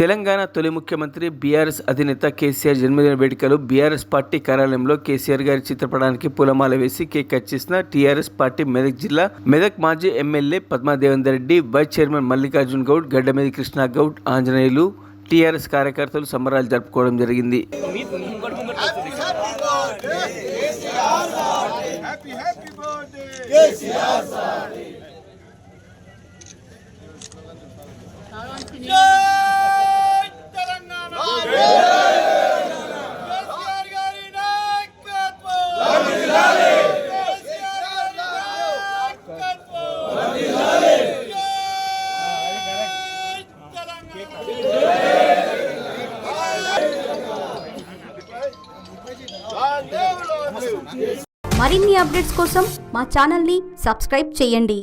తెలంగాణ తొలి ముఖ్యమంత్రి బీఆర్ఎస్ అధినేత కేసీఆర్ జన్మదిన వేడుకలు బీఆర్ఎస్ పార్టీ కార్యాలయంలో కేసీఆర్ గారి చిత్రపటానికి పూలమాల వేసి కేక్ కట్ చేసిన టీఆర్ఎస్ పార్టీ మెదక్ జిల్లా మెదక్ మాజీ MLA Padma Devender Reddy, vice chairman Mallikarjun Goud, గడ్డమేది Krishna Goud, Anjaneyulu, TRS కార్యకర్తలు సంబరాలు జరుపుకోవడం జరిగింది. మరిన్ని అప్డేట్స్ కోసం మా ఛానల్ని సబ్స్క్రైబ్ చేయండి.